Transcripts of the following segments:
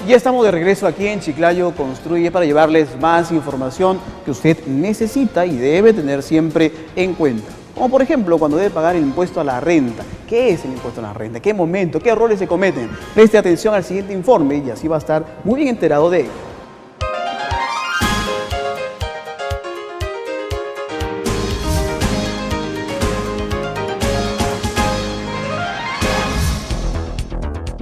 Ya estamos de regreso aquí en Chiclayo Construye para llevarles más información que usted necesita y debe tener siempre en cuenta. Como por ejemplo, cuando debe pagar el impuesto a la renta. ¿Qué es el impuesto a la renta? ¿Qué momento? ¿Qué errores se cometen? Preste atención al siguiente informe y así va a estar muy bien enterado de ello.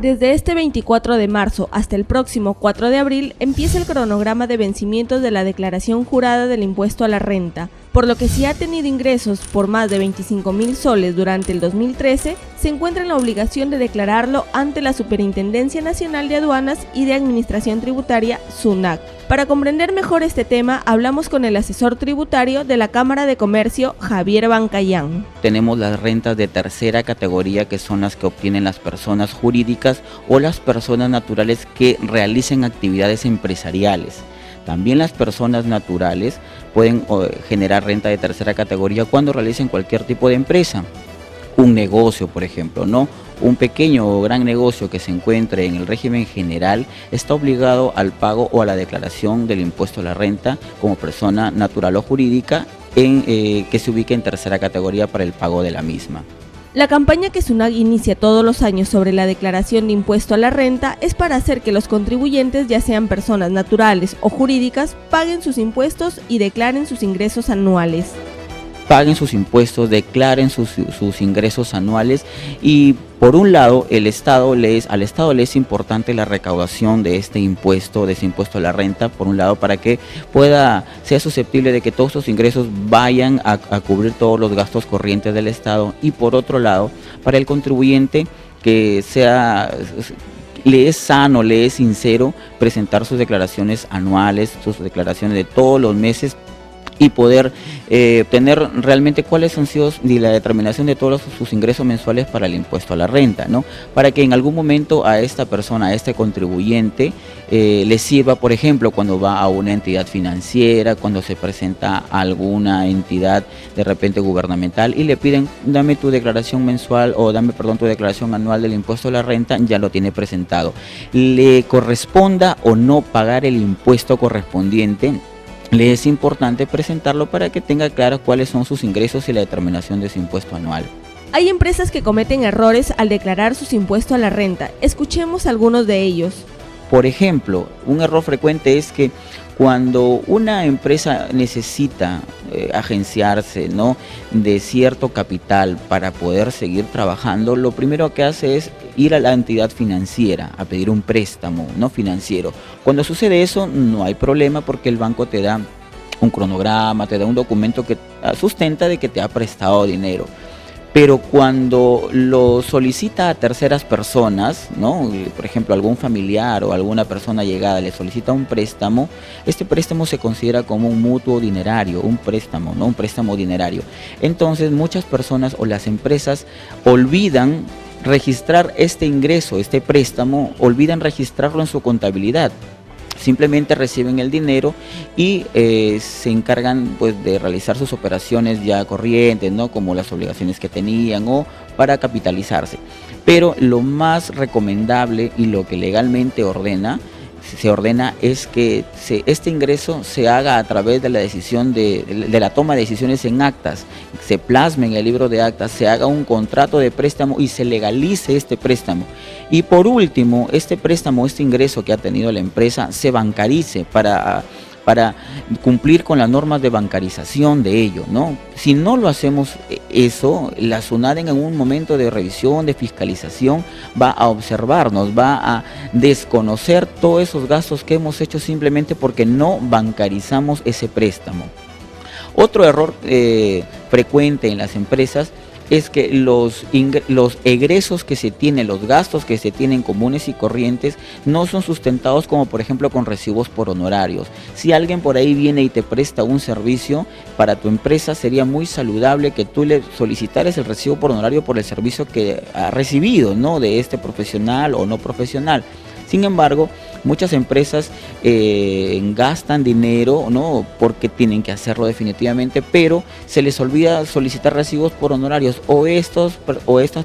Desde este 24 de marzo hasta el próximo 4 de abril empieza el cronograma de vencimientos de la declaración jurada del impuesto a la renta, por lo que si ha tenido ingresos por más de 25.000 soles durante el 2013, se encuentra en la obligación de declararlo ante la Superintendencia Nacional de Aduanas y de Administración Tributaria, SUNAT. Para comprender mejor este tema, hablamos con el asesor tributario de la Cámara de Comercio, Javier Bancayán. Tenemos las rentas de tercera categoría, que son las que obtienen las personas jurídicas o las personas naturales que realicen actividades empresariales. También las personas naturales pueden generar renta de tercera categoría cuando realicen cualquier tipo de empresa. Un negocio, por ejemplo, ¿no? Un pequeño o gran negocio que se encuentre en el régimen general está obligado al pago o a la declaración del impuesto a la renta como persona natural o jurídica que se ubique en tercera categoría para el pago de la misma. La campaña que SUNAT inicia todos los años sobre la declaración de impuesto a la renta es para hacer que los contribuyentes, ya sean personas naturales o jurídicas, paguen sus impuestos y declaren sus ingresos anuales. Paguen sus impuestos, declaren sus ingresos anuales y por un lado al Estado le es importante la recaudación de este impuesto a la renta, por un lado para que sea susceptible de que todos sus ingresos vayan a cubrir todos los gastos corrientes del Estado, y por otro lado para el contribuyente que le es sano, le es sincero presentar sus declaraciones anuales, sus declaraciones de todos los meses, y poder tener realmente cuáles han sido la determinación de todos sus ingresos mensuales para el impuesto a la renta, ¿no? Para que en algún momento a esta persona, a este contribuyente, le sirva, por ejemplo, cuando va a una entidad financiera, cuando se presenta a alguna entidad de repente gubernamental y le piden, dame tu declaración mensual o tu declaración anual del impuesto a la renta, ya lo tiene presentado. Le corresponda o no pagar el impuesto correspondiente, le es importante presentarlo para que tenga claro cuáles son sus ingresos y la determinación de su impuesto anual. Hay empresas que cometen errores al declarar sus impuestos a la renta. Escuchemos algunos de ellos. Por ejemplo, un error frecuente es que cuando una empresa necesita agenciarse, ¿no?, de cierto capital para poder seguir trabajando, lo primero que hace es ir a la entidad financiera a pedir un préstamo, ¿no?, financiero. Cuando sucede eso no hay problema porque el banco te da un cronograma, te da un documento que sustenta de que te ha prestado dinero. Pero cuando lo solicita a terceras personas, ¿no?, por ejemplo algún familiar o alguna persona llegada le solicita un préstamo, este préstamo se considera como un mutuo dinerario, un préstamo, ¿no?, un préstamo dinerario. Entonces muchas personas o las empresas olvidan registrar este ingreso, este préstamo, olvidan registrarlo en su contabilidad. Simplemente reciben el dinero y se encargan pues de realizar sus operaciones ya corrientes, ¿no?, como las obligaciones que tenían o para capitalizarse. Pero lo más recomendable y lo que legalmente se ordena es que este ingreso se haga a través de la decisión de la toma de decisiones en actas, se plasme en el libro de actas, se haga un contrato de préstamo y se legalice este préstamo. Y por último, este préstamo, este ingreso que ha tenido la empresa, se bancarice para cumplir con las normas de bancarización de ello, ¿no? Si no lo hacemos eso, la SUNAT en un momento de revisión, de fiscalización, va a observarnos, va a desconocer todos esos gastos que hemos hecho simplemente porque no bancarizamos ese préstamo. Otro error frecuente en las empresas es que los egresos que se tienen, los gastos que se tienen comunes y corrientes no son sustentados como por ejemplo con recibos por honorarios. Si alguien por ahí viene y te presta un servicio para tu empresa, sería muy saludable que tú le solicitaras el recibo por honorario por el servicio que ha recibido, ¿no?, de este profesional o no profesional. Sin embargo, Muchas empresas gastan dinero, ¿no? Porque tienen que hacerlo definitivamente, pero se les olvida solicitar recibos por honorarios, o estas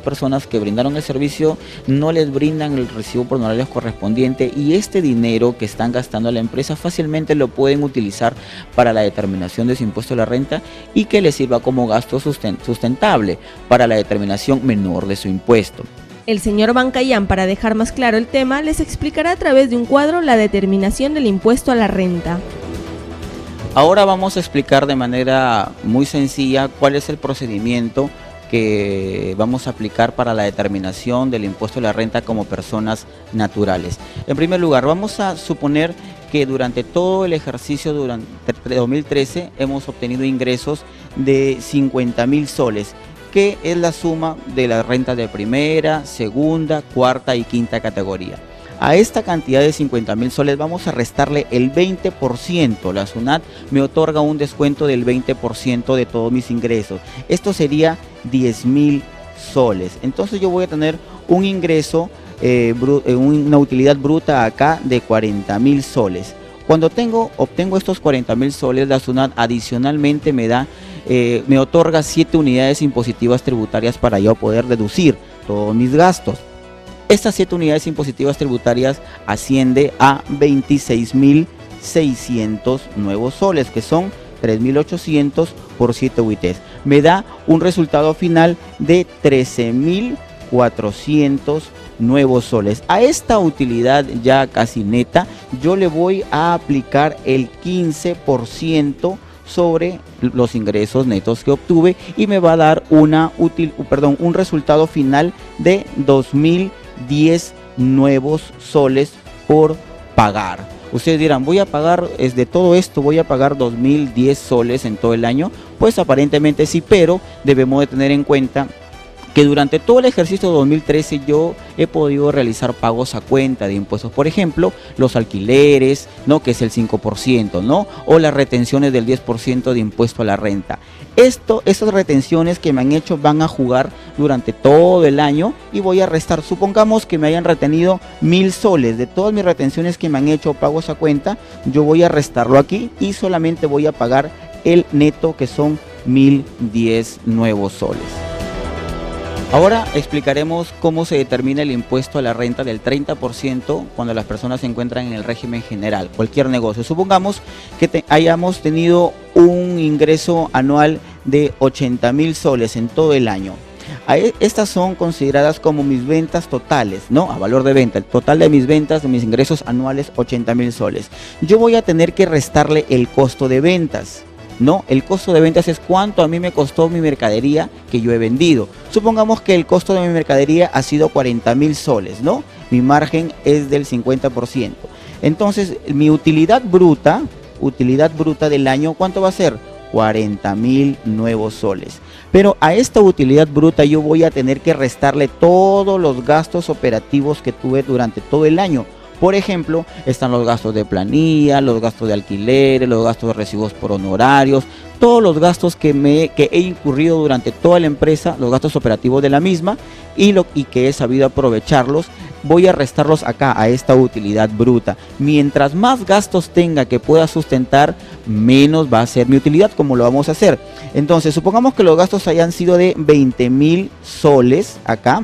personas que brindaron el servicio no les brindan el recibo por honorarios correspondiente, y este dinero que están gastando a la empresa fácilmente lo pueden utilizar para la determinación de su impuesto a la renta y que les sirva como gasto sustentable para la determinación menor de su impuesto. El señor Bancayán, para dejar más claro el tema, les explicará a través de un cuadro la determinación del impuesto a la renta. Ahora vamos a explicar de manera muy sencilla cuál es el procedimiento que vamos a aplicar para la determinación del impuesto a la renta como personas naturales. En primer lugar, vamos a suponer que durante todo el ejercicio durante 2013 hemos obtenido ingresos de 50.000 soles, que es la suma de la renta de primera, segunda, cuarta y quinta categoría. A esta cantidad de 50.000 soles vamos a restarle el 20%. La SUNAT me otorga un descuento del 20% de todos mis ingresos. Esto sería 10.000 soles. Entonces yo voy a tener un ingreso, una utilidad bruta acá de 40.000 soles. Cuando obtengo estos 40.000 soles, la SUNAT adicionalmente me otorga 7 unidades impositivas tributarias para yo poder deducir todos mis gastos. Estas 7 unidades impositivas tributarias asciende a 26.600 nuevos soles, que son 3.800 por 7 UITs. Me da un resultado final de 13.400 nuevos soles. A esta utilidad ya casi neta, yo le voy a aplicar el 15% sobre los ingresos netos que obtuve y me va a dar un resultado final de 2.010 nuevos soles por pagar. Ustedes dirán, voy a pagar, de todo esto voy a pagar 2.010 soles en todo el año. Pues aparentemente sí, pero debemos de tener en cuenta que durante todo el ejercicio de 2013 yo he podido realizar pagos a cuenta de impuestos, por ejemplo, los alquileres, ¿no? Que es el 5%, ¿no? O las retenciones del 10% de impuesto a la renta. Esas retenciones que me han hecho van a jugar durante todo el año y voy a restar. Supongamos que me hayan retenido 1.000 soles. De todas mis retenciones que me han hecho pagos a cuenta, yo voy a restarlo aquí y solamente voy a pagar el neto, que son 1.010 nuevos soles. Ahora explicaremos cómo se determina el impuesto a la renta del 30% cuando las personas se encuentran en el régimen general, cualquier negocio. Supongamos que hayamos tenido un ingreso anual de 80.000 soles en todo el año. Estas son consideradas como mis ventas totales, ¿no? A valor de venta, el total de mis ventas, de mis ingresos anuales, 80.000 soles. Yo voy a tener que restarle el costo de ventas. No, el costo de ventas es cuánto a mí me costó mi mercadería que yo he vendido. Supongamos que el costo de mi mercadería ha sido 40.000 soles, ¿no? Mi margen es del 50%. Entonces, mi utilidad bruta del año, ¿cuánto va a ser? 40.000 nuevos soles. Pero a esta utilidad bruta yo voy a tener que restarle todos los gastos operativos que tuve durante todo el año. Por ejemplo, están los gastos de planilla, los gastos de alquileres, los gastos de recibos por honorarios, todos los gastos que he incurrido durante toda la empresa, los gastos operativos de la misma y que he sabido aprovecharlos, voy a restarlos acá a esta utilidad bruta. Mientras más gastos tenga que pueda sustentar, menos va a ser mi utilidad, como lo vamos a hacer. Entonces, supongamos que los gastos hayan sido de 20.000 soles acá,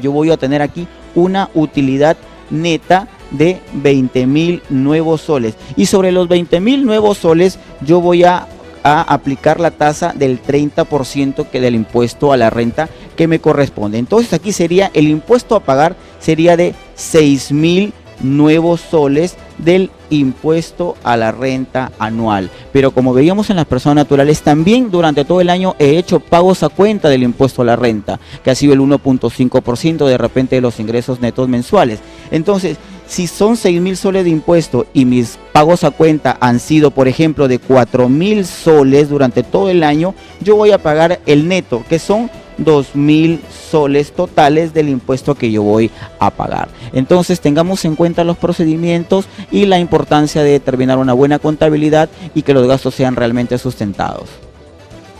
yo voy a tener aquí una utilidad neta de 20.000 nuevos soles, y sobre los 20.000 nuevos soles yo voy a aplicar la tasa del 30% del impuesto a la renta que me corresponde. Entonces aquí sería el impuesto a pagar, sería de 6.000 nuevos soles del impuesto a la renta anual. Pero como veíamos en las personas naturales, también durante todo el año he hecho pagos a cuenta del impuesto a la renta, que ha sido el 1.5% de repente de los ingresos netos mensuales. Entonces, si son 6.000 soles de impuesto y mis pagos a cuenta han sido, por ejemplo, de 4.000 soles durante todo el año, yo voy a pagar el neto, que son 2.000 soles totales del impuesto que yo voy a pagar. Entonces tengamos en cuenta los procedimientos y la importancia de determinar una buena contabilidad y que los gastos sean realmente sustentados.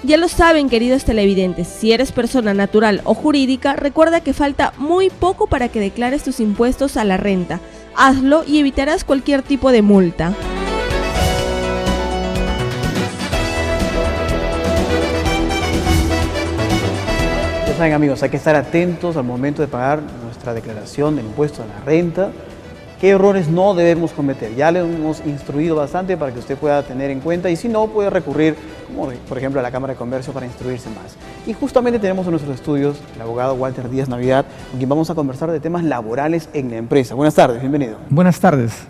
Ya lo saben, queridos televidentes, si eres persona natural o jurídica, recuerda que falta muy poco para que declares tus impuestos a la renta. Hazlo y evitarás cualquier tipo de multa. Ya saben, amigos, hay que estar atentos al momento de pagar nuestra declaración del impuesto a la renta. ¿Qué errores no debemos cometer? Ya le hemos instruido bastante para que usted pueda tener en cuenta, y si no, puede recurrir, como por ejemplo, a la Cámara de Comercio para instruirse más. Y justamente tenemos en nuestros estudios el abogado Walter Díaz Navidad, con quien vamos a conversar de temas laborales en la empresa. Buenas tardes, bienvenido. Buenas tardes.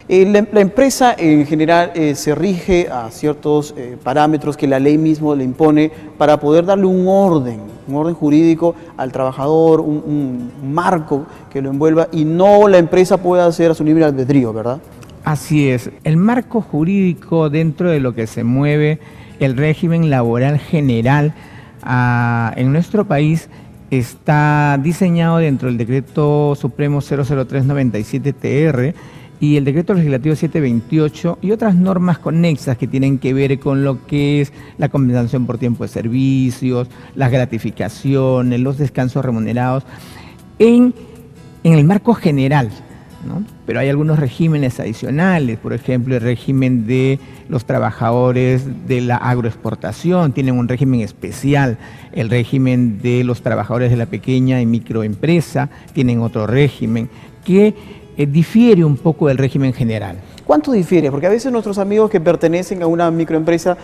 La empresa en general se rige a ciertos parámetros que la ley mismo le impone para poder darle un orden jurídico al trabajador, un marco que lo envuelva, y no la empresa pueda hacer a su libre albedrío, ¿verdad? Así es. El marco jurídico dentro de lo que se mueve el régimen laboral general en nuestro país está diseñado dentro del Decreto Supremo 00397-TR y el Decreto Legislativo 728 y otras normas conexas que tienen que ver con lo que es la compensación por tiempo de servicios, las gratificaciones, los descansos remunerados, en el marco general, ¿no? Pero hay algunos regímenes adicionales, por ejemplo, el régimen de los trabajadores de la agroexportación, tienen un régimen especial, el régimen de los trabajadores de la pequeña y microempresa, tienen otro régimen que difiere un poco del régimen general. ¿Cuánto difiere? Porque a veces nuestros amigos que pertenecen a una microempresa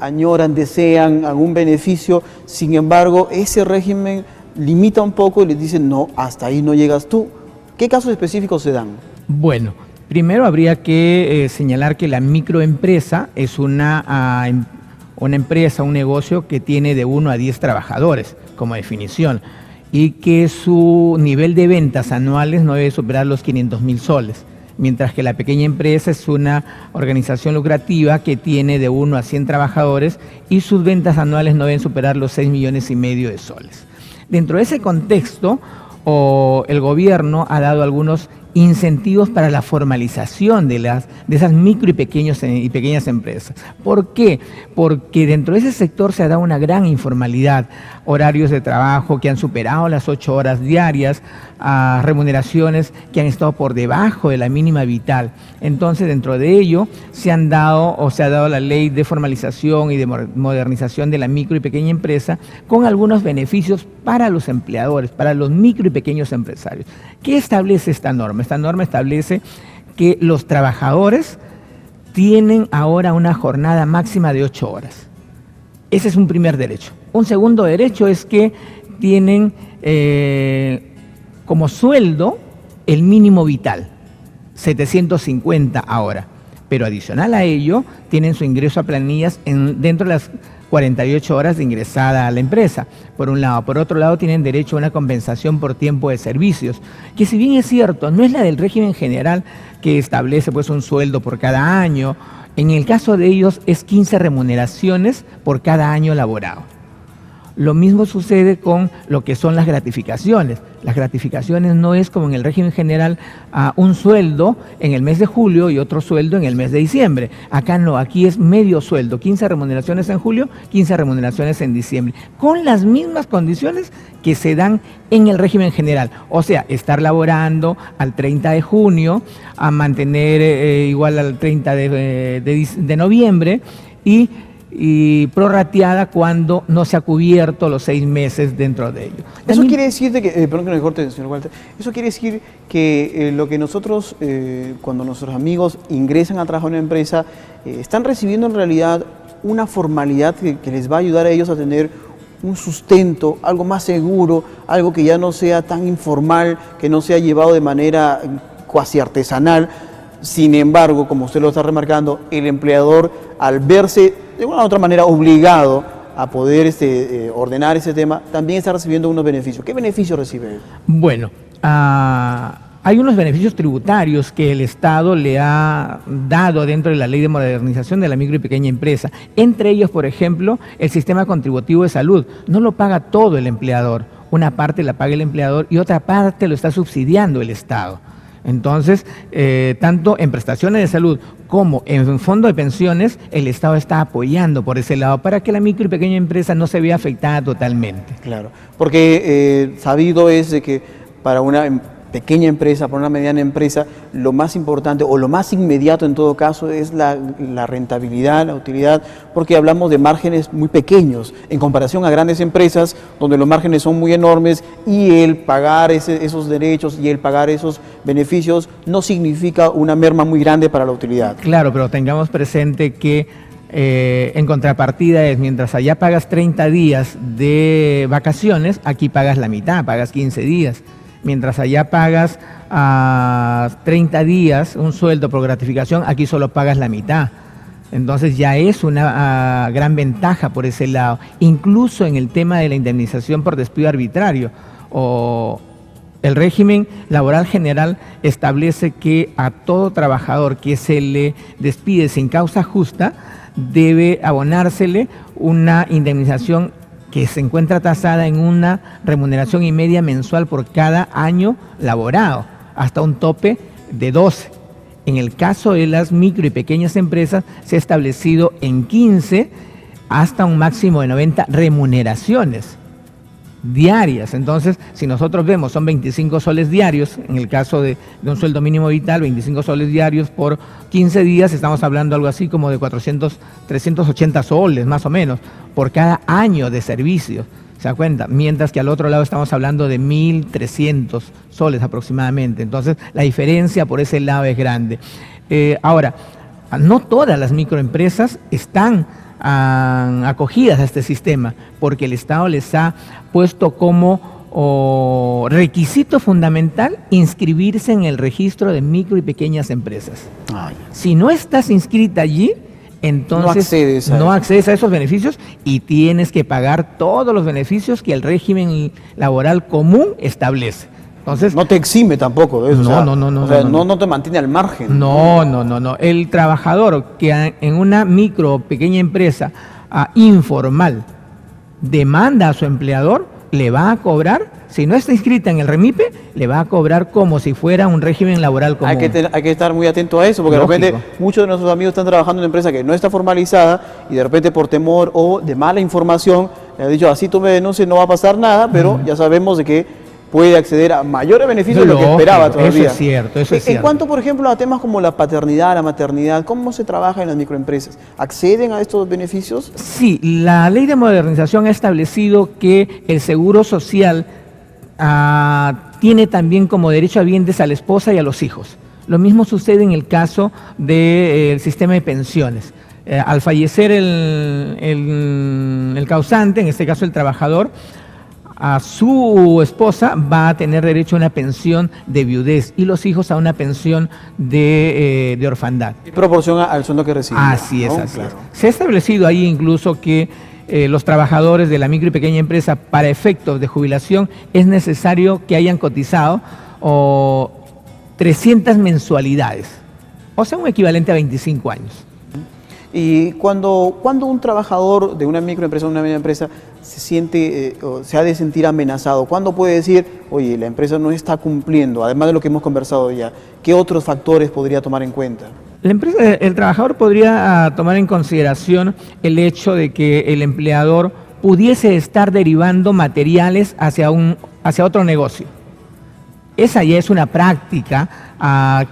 añoran, desean algún beneficio, sin embargo, ese régimen limita un poco y les dicen, no, hasta ahí no llegas tú. ¿Qué casos específicos se dan? Bueno, primero habría que señalar que la microempresa es una empresa, un negocio que tiene de 1 a 10 trabajadores, como definición, y que su nivel de ventas anuales no debe superar los 500.000 soles, mientras que la pequeña empresa es una organización lucrativa que tiene de 1 a 100 trabajadores y sus ventas anuales no deben superar los 6,5 millones de soles. Dentro de ese contexto, el gobierno ha dado algunos incentivos para la formalización de esas micro y pequeñas empresas. ¿Por qué? Porque dentro de ese sector se ha dado una gran informalidad, horarios de trabajo que han superado las 8 horas diarias, remuneraciones que han estado por debajo de la mínima vital. Entonces, dentro de ello se ha dado la ley de formalización y de modernización de la micro y pequeña empresa con algunos beneficios para los empleadores, para los micro y pequeños empresarios. ¿Qué establece esta norma? Esta norma establece que los trabajadores tienen ahora una jornada máxima de 8 horas. Ese es un primer derecho. Un segundo derecho es que tienen como sueldo el mínimo vital, 750 ahora. Pero adicional a ello, tienen su ingreso a planillas dentro de las 48 horas de ingresada a la empresa, por un lado. Por otro lado, tienen derecho a una compensación por tiempo de servicios, que si bien es cierto, no es la del régimen general que establece pues un sueldo por cada año, en el caso de ellos es 15 remuneraciones por cada año laborado. Lo mismo sucede con lo que son las gratificaciones. Las gratificaciones no es como en el régimen general un sueldo en el mes de julio y otro sueldo en el mes de diciembre. Acá no, aquí es medio sueldo, 15 remuneraciones en julio, 15 remuneraciones en diciembre, con las mismas condiciones que se dan en el régimen general. O sea, estar laborando al 30 de junio, a mantener igual al 30 de noviembre y prorrateada cuando no se ha cubierto los 6 meses dentro de ello. Eso quiere decir perdón que me corte, señor Walter, eso quiere decir que lo que nosotros, cuando nuestros amigos ingresan a trabajar en una empresa, están recibiendo en realidad una formalidad que les va a ayudar a ellos a tener un sustento, algo más seguro, algo que ya no sea tan informal, que no sea llevado de manera cuasi artesanal. Sin embargo, como usted lo está remarcando, el empleador, al verse de una u otra manera obligado a poder ordenar ese tema, también está recibiendo unos beneficios. ¿Qué beneficios recibe él? Bueno, hay unos beneficios tributarios que el Estado le ha dado dentro de la Ley de Modernización de la Micro y Pequeña Empresa. Entre ellos, por ejemplo, el sistema contributivo de salud. No lo paga todo el empleador. Una parte la paga el empleador y otra parte lo está subsidiando el Estado. Entonces, tanto en prestaciones de salud como en fondo de pensiones, el Estado está apoyando por ese lado para que la micro y pequeña empresa no se vea afectada totalmente. Claro, porque sabido es de que para una pequeña empresa, para una mediana empresa, lo más importante o lo más inmediato en todo caso es la rentabilidad, la utilidad, porque hablamos de márgenes muy pequeños en comparación a grandes empresas donde los márgenes son muy enormes y el pagar esos derechos y el pagar esos beneficios no significa una merma muy grande para la utilidad. Claro, pero tengamos presente que en contrapartida es, mientras allá pagas 30 días de vacaciones, aquí pagas la mitad, pagas 15 días. Mientras allá pagas 30 días un sueldo por gratificación, aquí solo pagas la mitad. Entonces ya es una gran ventaja por ese lado. Incluso en el tema de la indemnización por despido arbitrario, el régimen laboral general establece que a todo trabajador que se le despide sin causa justa debe abonársele una indemnización que se encuentra tasada en una remuneración y media mensual por cada año laborado, hasta un tope de 12. En el caso de las micro y pequeñas empresas se ha establecido en 15 hasta un máximo de 90 remuneraciones diarias. Entonces, si nosotros vemos, son 25 soles diarios, en el caso de un sueldo mínimo vital, 25 soles diarios por 15 días, estamos hablando algo así como de 380 soles, más o menos, por cada año de servicio, ¿se da cuenta? Mientras que al otro lado estamos hablando de 1.300 soles aproximadamente. Entonces, la diferencia por ese lado es grande. Ahora, no todas las microempresas están acogidas a este sistema, porque el Estado les ha puesto como requisito fundamental inscribirse en el registro de micro y pequeñas empresas. Si no estás inscrita allí, entonces no accedes a esos beneficios y tienes que pagar todos los beneficios que el régimen laboral común establece. Entonces, no te exime tampoco de eso. No te mantiene al margen. No. El trabajador que en una micro o pequeña empresa informal demanda a su empleador, le va a cobrar, si no está inscrita en el REMIPE, le va a cobrar como si fuera un régimen laboral común. Hay que estar muy atento a eso, porque lógico. De repente muchos de nuestros amigos están trabajando en una empresa que no está formalizada y de repente por temor o de mala información le han dicho, así tú me denuncies, no va a pasar nada, pero ya sabemos de que puede acceder a mayores beneficios de lo que esperaba todavía. Eso es cierto, eso es cierto. En cuanto, por ejemplo, a temas como la paternidad, la maternidad, ¿cómo se trabaja en las microempresas? ¿Acceden a estos beneficios? Sí, la Ley de Modernización ha establecido que el Seguro Social tiene también como derecho habientes a la esposa y a los hijos. Lo mismo sucede en el caso del sistema de pensiones. Al fallecer el causante, en este caso el trabajador, a su esposa va a tener derecho a una pensión de viudez y los hijos a una pensión de orfandad. En proporción al sueldo que reciben. Así es, así es. Se ha establecido ahí incluso que los trabajadores de la micro y pequeña empresa, para efectos de jubilación, es necesario que hayan cotizado 300 mensualidades, o sea, un equivalente a 25 años. Y cuando un trabajador de una microempresa o una media empresa se siente o se ha de sentir amenazado, ¿cuándo puede decir, oye, la empresa no está cumpliendo, además de lo que hemos conversado ya? ¿Qué otros factores podría tomar en cuenta? El trabajador podría tomar en consideración el hecho de que el empleador pudiese estar derivando materiales hacia otro negocio. Esa ya es una práctica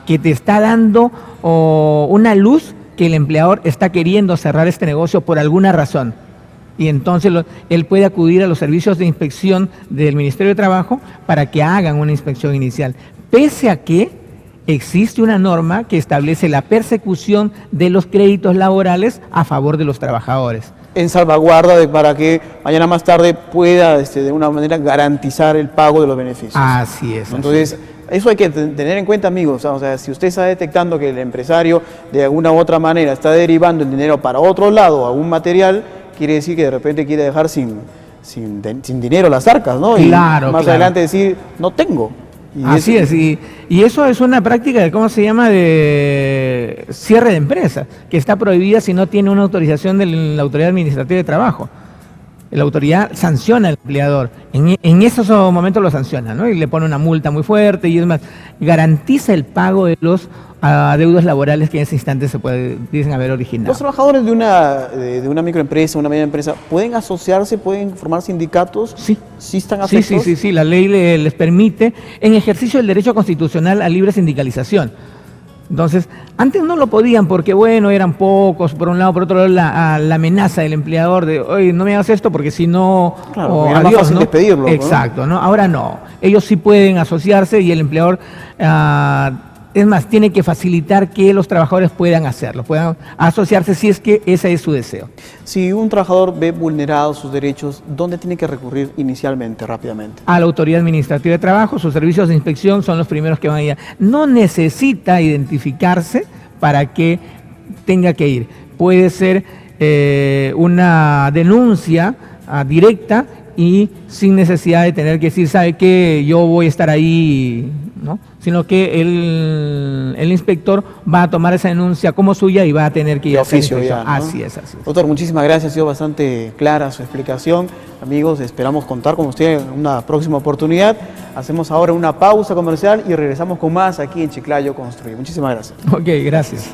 que te está dando una luz que el empleador está queriendo cerrar este negocio por alguna razón. Y entonces él puede acudir a los servicios de inspección del Ministerio de Trabajo para que hagan una inspección inicial. Pese a que existe una norma que establece la persecución de los créditos laborales a favor de los trabajadores. En salvaguarda para que mañana más tarde pueda de una manera garantizar el pago de los beneficios. Así es. Entonces, eso hay que tener en cuenta, amigos. O sea, si usted está detectando que el empresario de alguna u otra manera está derivando el dinero para otro lado, a un material, quiere decir que de repente quiere dejar sin dinero las arcas, ¿no? Claro, y más adelante decir, no tengo. Así es, y eso es una práctica de, ¿cómo se llama?, de cierre de empresa, que está prohibida si no tiene una autorización de la Autoridad Administrativa de Trabajo. La autoridad sanciona al empleador, en esos momentos lo sanciona, ¿no? Y le pone una multa muy fuerte y es más, garantiza el pago de los adeudos laborales que en ese instante dicen haber originado. ¿Los trabajadores de una microempresa, una media empresa, pueden asociarse, pueden formar sindicatos? Sí. ¿Sí están afectos? Sí, la ley les permite, en ejercicio del derecho constitucional a libre sindicalización. Entonces, antes no lo podían porque, bueno, eran pocos, por un lado, por otro lado, la amenaza del empleador de, oye, no me hagas esto porque si no, claro, era más fácil, ¿no?, despedirlo. Exacto, ¿no? Ahora no. Ellos sí pueden asociarse y el empleador, es más, tiene que facilitar que los trabajadores puedan hacerlo, puedan asociarse si es que ese es su deseo. Si un trabajador ve vulnerados sus derechos, ¿dónde tiene que recurrir inicialmente, rápidamente? A la Autoridad Administrativa de Trabajo, sus servicios de inspección son los primeros que van a ir. No necesita identificarse para que tenga que ir. Puede ser una denuncia directa y sin necesidad de tener que decir, ¿sabe qué? Yo voy a estar ahí, ¿no? Sino que el inspector va a tomar esa denuncia como suya y va a tener que ir de a hacer oficio ya, ¿no? Así es. Doctor, muchísimas gracias, ha sido bastante clara su explicación. Amigos, esperamos contar con usted en una próxima oportunidad. Hacemos ahora una pausa comercial y regresamos con más aquí en Chiclayo Construye. Muchísimas gracias. Ok, gracias.